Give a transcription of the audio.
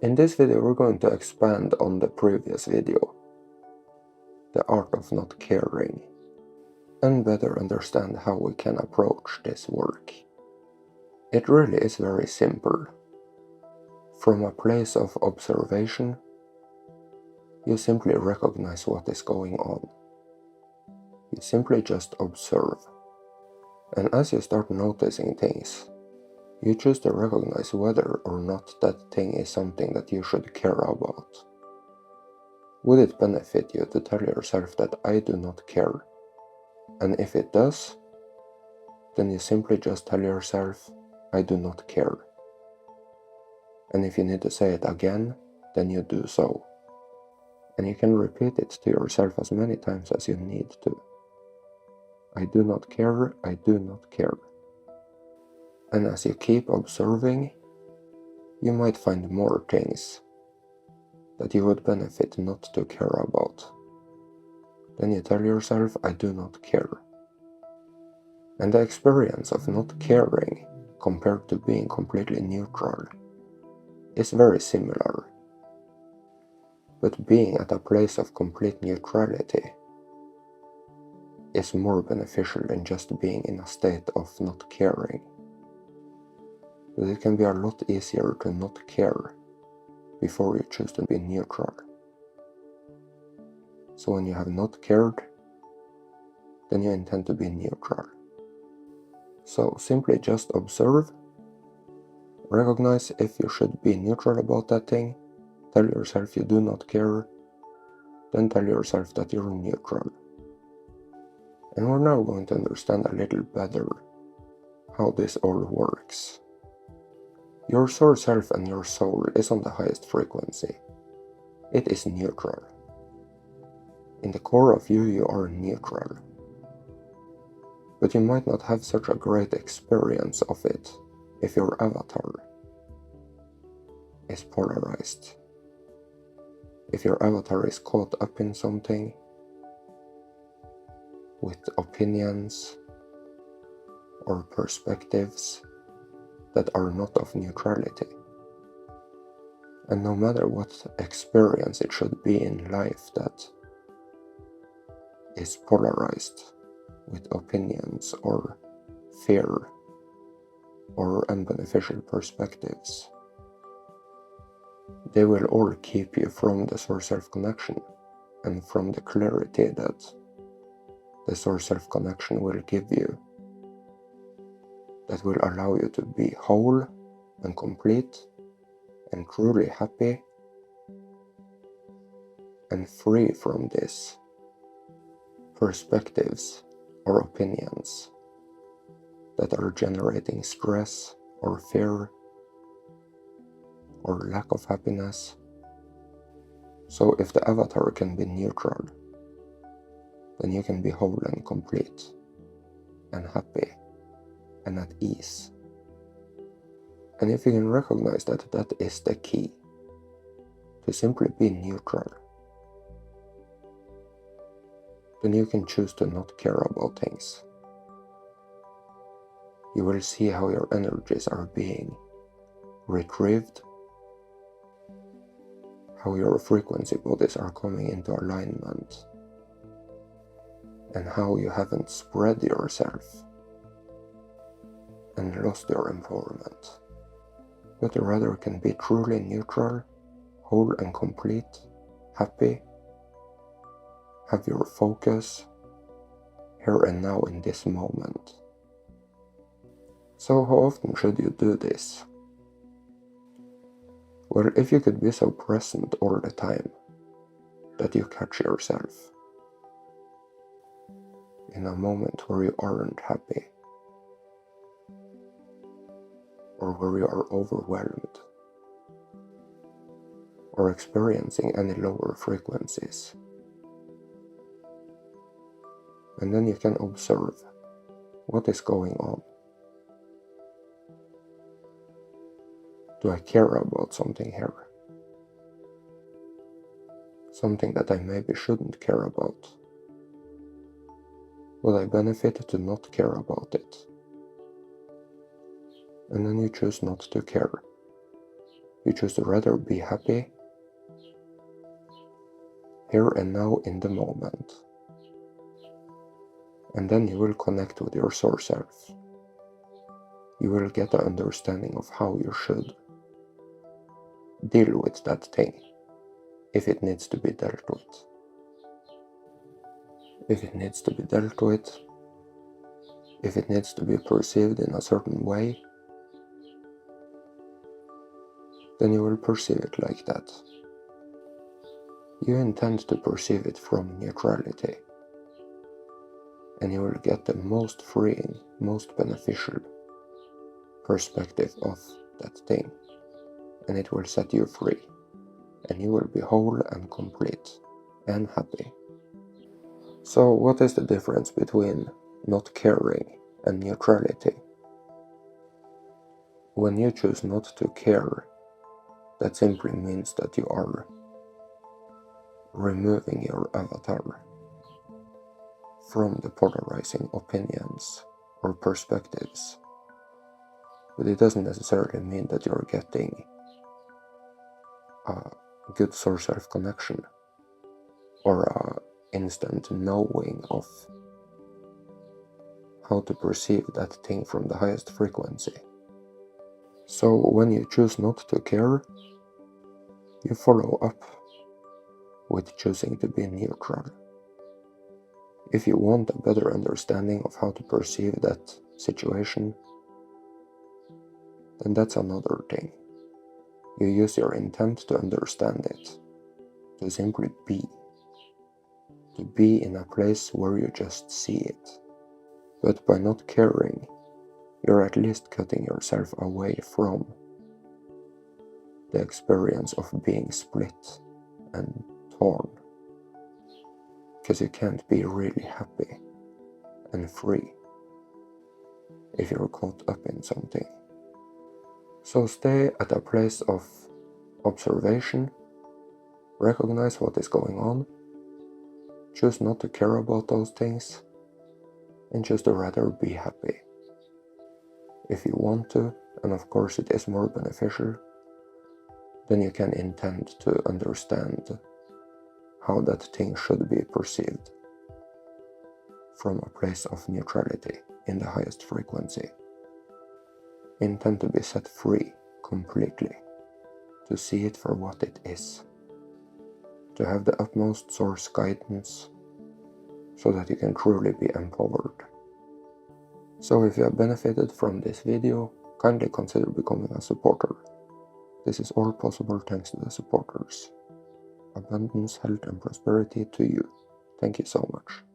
In this video we're going to expand on the previous video, the art of not caring, and better understand how we can approach this work. It really is very simple. From a place of observation, you simply recognize what is going on. You simply just observe. And as you start noticing things, you choose to recognize whether or not that thing is something that you should care about. Would it benefit you to tell yourself that I do not care? And if it does, then you simply just tell yourself, I do not care. And if you need to say it again, then you do so. And you can repeat it to yourself as many times as you need to. I do not care, I do not care. And as you keep observing, you might find more things that you would benefit not to care about. Then you tell yourself, I do not care. And the experience of not caring compared to being completely neutral is very similar. But being at a place of complete neutrality is more beneficial than just being in a state of not caring. But it can be a lot easier to not care before you choose to be neutral. So when you have not cared, then you intend to be neutral. So simply just observe, recognize if you should be neutral about that thing, tell yourself you do not care, then tell yourself that you're neutral. And we're now going to understand a little better how this all works. Your source self and your soul is on the highest frequency. It is neutral. In the core of you, you are neutral. But you might not have such a great experience of it if your avatar is polarized. If your avatar is caught up in something with opinions or perspectives that are not of neutrality. And no matter what experience it should be in life that is polarized with opinions or fear or unbeneficial perspectives, they will all keep you from the source self connection and from the clarity that the source self connection will give you, that will allow you to be whole and complete and truly happy and free from these perspectives or opinions that are generating stress or fear or lack of happiness. So if the avatar can be neutral, then you can be whole and complete and happy and at ease. And if you can recognize that that is the key, to simply be neutral, then you can choose to not care about things. You will see how your energies are being retrieved, how your frequency bodies are coming into alignment, and how you haven't spread yourself and lost your empowerment, but rather can be truly neutral, whole and complete, happy, have your focus here and now in this moment. So how often should you do this? Well, if you could be so present all the time that you catch yourself in a moment where you aren't happy or where you are overwhelmed or experiencing any lower frequencies, and then you can observe what is going on. Do I care about something here? Something that I maybe shouldn't care about? Would I benefit to not care about it? And then you choose not to care, You choose to rather be happy here and now in the moment. And then you will connect with your source self. You will get an understanding of how you should deal with that thing, if it needs to be dealt with. If it needs to be dealt with, if it needs to be perceived in a certain way, then you will perceive it like that. You intend to perceive it from neutrality, and you will get the most freeing, most beneficial perspective of that thing, and it will set you free, and you will be whole and complete and happy. So what is the difference between not caring and neutrality? When you choose not to care, that simply means that you are removing your avatar from the polarizing opinions or perspectives. But it doesn't necessarily mean that you're getting a good source self connection or a instant knowing of how to perceive that thing from the highest frequency. So when you choose not to care, you follow up with choosing to be neutral. If you want a better understanding of how to perceive that situation, then that's another thing. You use your intent to understand it, to simply be, to be in a place where you just see it. But by not caring, you're at least cutting yourself away from the experience of being split and torn, because you can't be really happy and free if you're caught up in something. So stay at a place of observation, recognize what is going on, choose not to care about those things, and choose to rather be happy. If you want to, and of course it is more beneficial, then you can intend to understand how that thing should be perceived from a place of neutrality in the highest frequency. Intend to be set free completely, to see it for what it is, to have the utmost source guidance so that you can truly be empowered. So if you have benefited from this video, kindly consider becoming a supporter. This is all possible thanks to the supporters. Abundance, health and prosperity to you. Thank you so much.